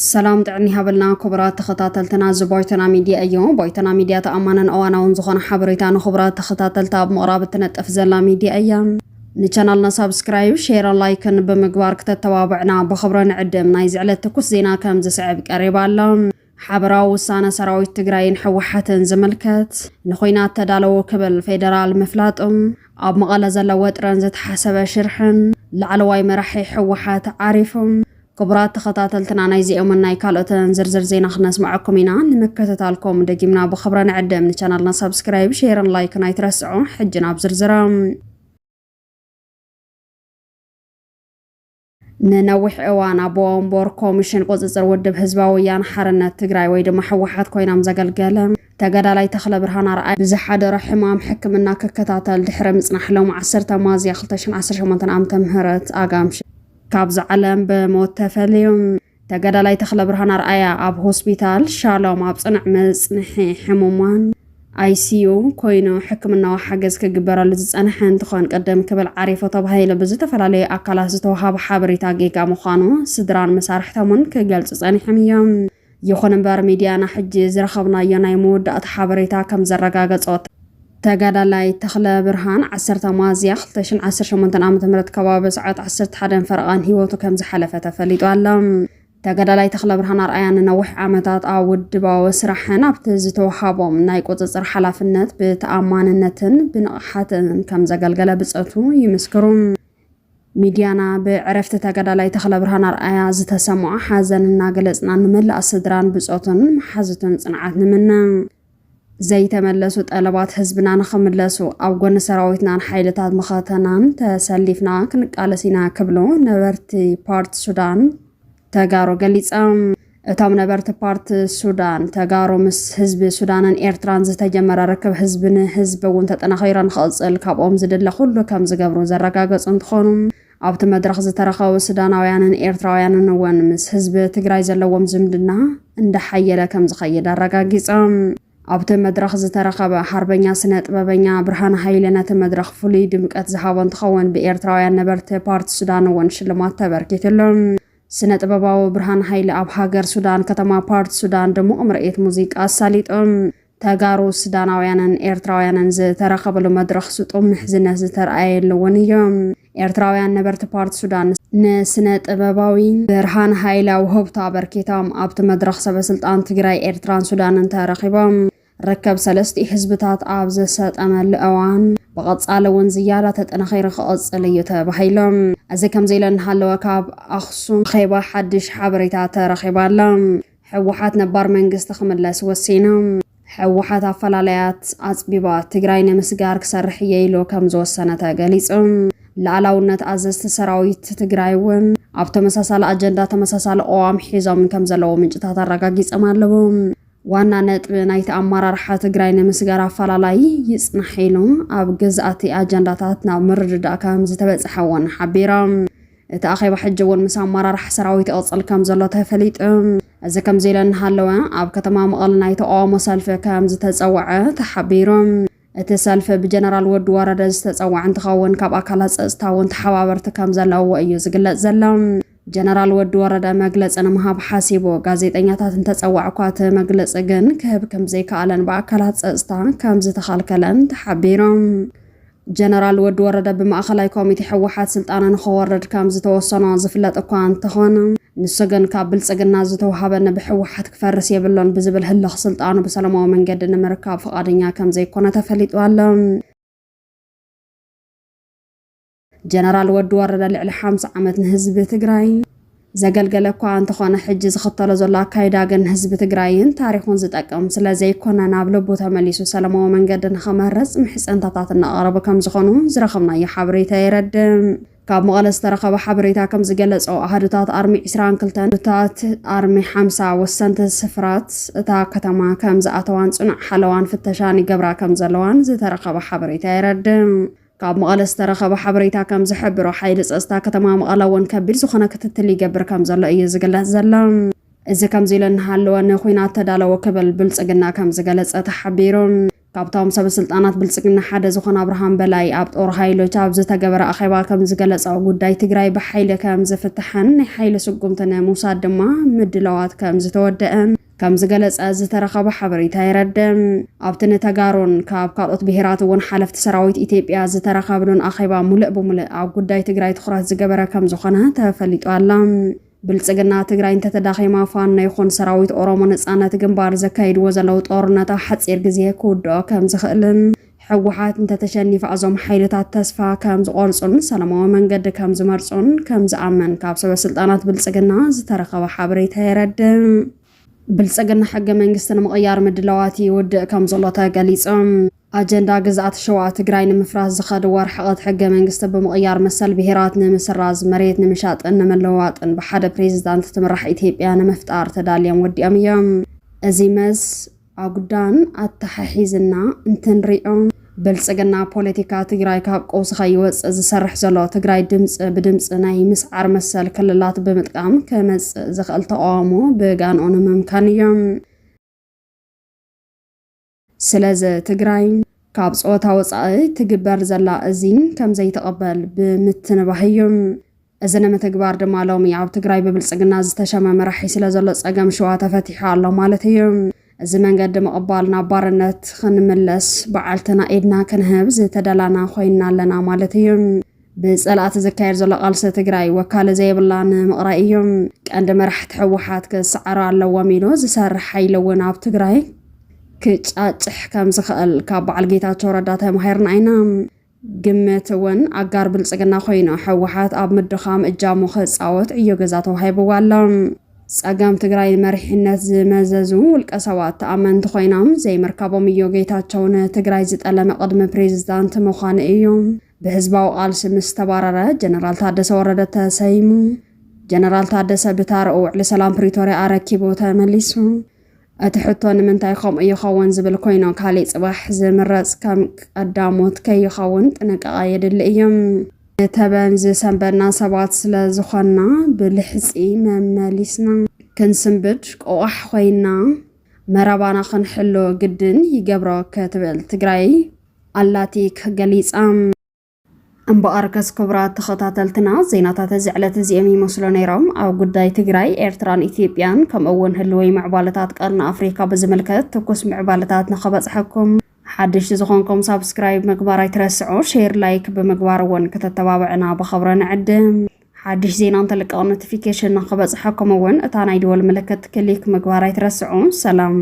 سلام دعني هبلنا خبرات تخطاتلتنا زبويتنا ميديا أيوم بويتنا ميديا تأمانا أوانا ونزخون حبريتان خبرات تخطاتلتا بمقرابة أفزلا ميديا أيام نشانلنا سبسكرايب شير لايكن بمقبار كتتوابعنا بخبرنا عدم نايز على تكوس زينا كم زسعب قريبا لهم حبرا وسانا سراويت تقراين حوحاتن زملكت نخوينات تدالو كبل فيدرال مفلاتهم أب مغالا زلوات رنزت حسب شرحن لعلواي مرحي حوحات عارفهم كبرات تخطاتلتنا نايزي أمنا يكالوتن زرزر زينا خناس معكم هنا نمكتتالكم دقيمنا بخبرنا عدم نشانلنا سبسكرايب شير لايك نايترسعو حجنا بزرزرام ننوح اوانا بومبور كوميشن قوزر ودب حزباويان حرنة تግራይ ወይ ድማ حوحات ኮይናም ዘገልገለም ተጋዳላይ ተኽለ ብርሃን አርአይ ብዝሓደረ ሕማም ሕክምና ክከታተል ድሕረ ምጽናሕሎም 10 ሚያዝያ 2018 ዓመተ ምህረት አጋምሽ ካብ ዝዓለም ብሞት ተፈልዮም ተጋዳላይ ተኽለ ብርሃን አርአይ ኣብ ሆስፒታል ሻሎም ኣብ ጽንዕ መጽንሒ ሕሙማን ICU ኮይኑ ሕክምናዊ ሓገዝ ክግበረሉ ዝጸንሐ እንትኾን ቀደም ክብል ዓሪፎ ተባሂሉ ብዝተፈላለዩ ኣካላት ዝተወሃበ ሓበሬታ ጌጋ ምዃኑ ስድራን መሳርሕቶምን ክገልጹ ጸኒሖም እዮም። ይኹን እምበር ሚድያና ሕጂ ዝረኸብናዮ ናይ መወዳእታ ሓበሬታ ከም ዘረጋገጾ ተጋዳላይ ተኽለ ብርሃን 10 ሚያዝያ 2018 ዓ.ም ከባቢ ሰዓት 11 ፈረቓን ህይወቱ ከም ዝሓለፈ ተፈሊጡ ኣሎ። ተጋዳላይ ተኽለ ብርሃን አርአያን ነዊሕ ዓመታት ኣብ ውድባዊ ስራሕን ኣብቲ ዝተወሃቦም ናይ ቁፅፅር ሓላፍነት ብተኣማንነትን ብንቕሓትን ከም ዘገልገለ ብፀቱ ይምስክሩ። ሚድያና ብዕረፍቲ ተጋዳላይ ተኽለ ብርሃን አርአያ ዝተሰምዖ ሓዘን እናገለጽና ንመላእ ስድራን ብፀቱን መሓዝቱን ጽንዓት ንምነ ዘይተመለሱ ጠለባት ህዝብና ንኽምለሱ ኣብ ጎኒ ሰራዊትናን ሓይልታት መኸተናን ተሰሊፍና ክንቃለስ ኢና ክብሎ ነበርቲ ፓርቲ ሱዳን ተጋሩ ገሊጻም እቶም ነበርቲ ፓርቲ ሱዳን ተጋሩ ምስ ህዝቢ ሱዳንን ኤርትራን ዝተጀመረ ርክብ ህዝብን ህዝቢ እውን ተጠናኺሩ ንኽቕጽል ካብኦም ዝድለ ኩሉ ከም ዝገብሩ ዘረጋገጹ እንትኾኑ ኣብቲ መድረኽ ዝተረኸቡ ሱዳናውያንን ኤርትራውያንን እውን ምስ ህዝቢ ትግራይ ዘለዎም ዝምድና እንዳሓየለ ከም ዝኸይድ ኣረጋጊጾም ኣብቲ መድረኽ ዝተረኸበ ሃርበኛ ስነ ጥበበኛ ብርሃን ሃይለ ነቲ መድረኽ ፍሉይ ድምቀት ዝሃቦ እንትኸውን ብኤርትራውያን ነበርቲ ፓርቲ ሱዳን እውን ሽልማት ተበርኪትሎም ስነ ጥበባዊ ብርሃን ሃይለ ኣብ ሃገር ሱዳን ከተማ ፓርቲ ሱዳን ድሙቕ ምርኢት ሙዚቃ ኣሳሊጦም ተጋሩ ሱዳናውያንን ኤርትራውያንን ዝተረኸበሉ መድረኽ ስጡም ምሕዝነት ዝተረኣየሉ እውን እዮም። ኤርትራውያን ነበርቲ ፓርቲ ሱዳን ንስነ ጥበባዊ ብርሃን ሃይለ ውህብቶ ኣበርኪቶም ኣብቲ መድረኽ ሰበስልጣን ትግራይ ኤርትራን ሱዳንን ተረኺቦም ርከብ ሰለስተ ህዝብታት ኣብ ዘሰጠመሉ እዋን بقصال እውን ዝያዳ ተጠናኺሩ ክቕጽል እዩ ተባሂሎም እዚ ከም ዘይለን ሃለወ ካብ ኣኽሱም ኸይባ ሓድሽ ሓበሬታ ተረኺባ ኣላ ሕወሓት ነባር መንግስቲ ክምለስ ወሲኖም ሕወሓት ኣፈላላያት ኣጽቢባ ትግራይ ንምስጋር ክሰርሕ እየ ኢሉ ከም ዝወሰነ ተገሊጹም ላዕላውነት ኣዘዝቲ ሰራዊት ትግራይ እውን ኣብ ተመሳሳሊ ኣጀንዳ ተመሳሳሊ ቀዋም ሒዞም ከም ዘለዎ ምንጭታት ኣረጋጊጾም ኣለዉ ዋና ነጥብ ናይቲ ኣመራርሓ ትግራይ ንምስጋር ኣፈላላይ ይጽንሕ ኢሉ ኣብ ግዝኣቲ ኣጀንዳታት ናብ ምርድዳእ ከም ዝተበጽሐውን ሓቢሮም እቲ ኣኼባ ሕጂ እውን ምስ ኣመራርሓ ሰራዊት ይቕጽል ከም ዘሎ ተፈሊጡ እዚ ከም ዘይለን ሃለወ ኣብ ከተማ መቐለ ናይ ተቃውሞ ሰልፊ ከም ዝተጸውዐ ተሓቢሮም እቲ ሰልፊ ብጀነራል ወዲ ወረደ ዝተጸውዐ እንትኸውን ካብ ኣካላት ጸጥታ እውን ተሓባበርቲ ከም ዘለውዎ እዩ ዝግለጽ ዘሎ ጀነራል ወዲ ወረደ መግለጽ ንምሃብ ሓሲቦ ጋዜጠኛታት እንተጸዋዕ እኳ እቲ መግለጽ ግን ክህብ ከም ዘይከኣለን ብኣካላት ጸጥታ ከም ዝተኸልከለን ተሓቢሮም ጀነራል ወዲ ወረደ ብማእኸላይ ኮሚቴ ሕወሓት ስልጣን ንኽወርድ ከም ዝተወሰኖ ዝፍለጥ እኳ እንተኾነ ንሱ ግን ካብ ብልጽግና ዝተወሃበ ብሕወሓት ክፈርስ የብሎን ብዝብል ህልኽ ስልጣኑ ብሰላማዊ መንገዲ ንምርካብ ፈቃደኛ ከም ዘይኮነ ተፈሊጡ ኣሎ ጀነራል ወዲ ወረደ ልዕሊ 50 ዓመት ንህዝቢ ትግራይ ዘገልገለ እኳ እንተኾነ ሕጂ ዝኽተሎ ዘሎ ኣካይዳ ግን ህዝቢ ትግራይን ታሪኹን ዝጠቅም ስለዘይኮነ ናብ ልቡ ተመሊሱ ሰላማዊ መንገዲ ንኽመርጽ ምሕጽንታታት እናቐረቡ ከም ዝኾኑ ዝረኸብናዮ ሓበሬታ የረድእ ካብ መቐለ ዝተረኸበ ሓበሬታ ከም ዝገለጾ ኣሃዱታት ኣርሚ 22 ታት ኣርሚ 50 ወሰንቲ ስፍራት እታ ከተማ ከም ዝኣተዋን ጽኑዕ ሓለዋን ፍተሻን ይገብራ ከም ዘለዋን ዝተረኸበ ሓበሬታ የረድእ ካብ መቐለ ዝተረኸበ ሓበሬታ ከም ዝሕብሮ ሓይሊ ጸጥታ ከተማ መቐለ እውን ከቢድ ዝኾነ ክትትል ይገብር ከም ዘሎ እዩ ዝግለጽ ዘሎ እዚ ከም ዘይለን ሃለወ ንኹናት ተዳለወ ክብል ብልጽግና ከም ዝገለጸ ተሓቢሮም ካብቶም ሰበስልጣናት ብልጽግና ሓደ ዝኾነ አብርሃም በላይ ኣብ ጦር ሃይሎች ኣብ ዝተገበረ ኣኼባ ከም ዝገለጸው ጉዳይ ትግራይ ብሓይሊ ከም ዝፍትሐን ናይ ሓይሊ ስጉምትን ምውሳድ ድማ ምድላዋት ከም ዝተወደአን ከም ዝገለጸ ዝተረኸበ ሓበሬታ ይረድም። ኣብቲ ንተጋሩን ካብ ካልኦት ብሄራት እውን ሓለፍቲ ሰራዊት ኢትዮጵያ ዝተረኸብሉን ኣኼባ ሙሉእ ብሙሉእ ኣብ ጉዳይ ትግራይ ትኩረት ዝገበረ ከም ዝኾነ ተፈሊጡ ኣላ። ብልጽግና ትግራይ እንተተዳኺማ ፋኖ ይኹን ሰራዊት ኦሮሞ ነጻነት ግንባር ዘካይድዎ ዘለው ጦርነት ኣብ ሓፂር ግዜ ክውድኦ ከም ዝኽእልን ሕወሓት እንተተሸኒፈ እዞም ሓይልታት ተስፋ ከም ዝቆርጹን ሰላማዊ መንገዲ ከም ዝመርጹን ከም ዝኣመን ካብ ሰበስልጣናት ብልጽግና ዝተረኸበ ሓበሬታ የረድም። ብልጽግና ሕገ መንግስቲ ንምቕያር ምድላዋት ይውድእ ከም ዘሎ ተገሊጾም ኣጀንዳ ግዝኣት ሸዋ ትግራይ ንምፍራስ ዝኸድዎ ርሕቐት ሕገ መንግስቲ ብምቕያር መሰል ብሄራት ንምስራዝ መሬት ንምሻጥን ንምልውዋጥን ብሓደ ፕሬዚዳንት ትምራሕ ኢትዮጵያ ንምፍጣር ተዳልዮም ወዲኦም እዮም። እዚ መስ ኣጉዳን ኣተሓሒዝና እንትንሪኦም ብልጽግና ፖለቲካ ትግራይ ካብ ቀውሲ ከይወፅእ ዝሰርሕ ዘሎ ትግራይ ድምፂ ብድምፂ ናይ ምስዓር መሰል ክልላት ብምጥቃም ከመፅእ ዝኽእል ተቃውሞ ብጋንኦ ንምምካን እዮም። ስለዚ ትግራይ ካብ ጾታ ወፃኢ ትግበር ዘላ እዚ ከም ዘይተቐበል ብምትንባህ እዮም። እዚ ንምትግባር ድማ ሎሚ ኣብ ትግራይ ብብልጽግና ዝተሸመ መራሒ ስለ ዘሎ ፀገም ሸዋ ተፈቲሑ ኣሎ ማለት እዩ። እዚ መንገዲ ምቕባል ናብ ባርነት ክንምለስ በዓልትና ኢድና ክንህብ ዝተደላና ኮይና ኣለና ማለት እዩ። ብጸላእቲ ዝካየድ ዘሎ ቃልሲ ትግራይ ወካለ ዘይብላ ንምቕራእ እዮም። ቀንዲ መራሕቲ ሕወሓት ክሰዓሩ ኣለዎም ኢሉ ዝሰርሕ ሓይሊ እውን ኣብ ትግራይ ክጫጭሕ ከም ዝኽእል ካብ በዓል ጌታቸው ረዳ ተማሂርና ኢና። ግምት እውን ኣጋር ብልጽግና ኮይኑ ሕወሓት ኣብ ምድኻም እጃሙ ክፃወት ዕዮ ገዛ ተዋሂብዎ ኣሎ። ፀገም ትግራይ መሪሕነት ዝመዘዙ ውልቀ ሰባት ተኣመንቲ ኮይኖም ዘይምርካቦም ዕዮ ጌታቸው ንትግራይ ዝጠለመ ቅድሚ ፕሬዚዳንት ምዃኑ እዩ። ብህዝባዊ ቃልሲ ምስ ተባረረ ጀነራል ታደሰ ወረደ ተሰይሙ ጀነራል ታደሰ ብታርኡ ውዕሊ ሰላም ፕሪቶሪያ ኣረኪቡ ተመሊሱ እቲ ሕቶ ንምንታይ ከምኡ ይኸውን ዝብል ኮይኑ ካሊእ ጽባሕ ዝምረጽ ከም ቀዳሞት ከይኸውን ጥንቃቐ የድሊ እዮም። ተበን ዝሰንበድና ሰባት ስለ ዝኾና ብልሕፂ መመሊስና ክንስንብድ ቆዋሕ ኮይና መረባና ክንሕሎ ግድን ይገብሮ ክትብል ትግራይ ኣላቲክ ገሊጻ። እምበኣርከስ ክቡራት ተኸታተልትና ዜናታት እዚ ዕለት እዚኦም ይመስሉ ነይሮም። ኣብ ጉዳይ ትግራይ ኤርትራን ኢትዮጵያን ከምኡውን ህልወይ ምዕባለታት ቀርኒ ኣፍሪካ ብዝምልከት ትኩስ ምዕባለታት ንኸበፅሐኩም ሓድሽ ዝኾንኩም ሳብስክራይብ ምግባር ኣይትረስዑ፣ ሼር ላይክ ብምግባር እውን ከተተባብዕና ብኸብረ ንዕድም። ሓድሽ ዜና እንተለቀቕ ኖቲፊኬሽን ንኸበፅሐኩም እውን እታ ናይ ደወል ምልክት ክሊክ ምግባር ኣይትረስዑ። ሰላም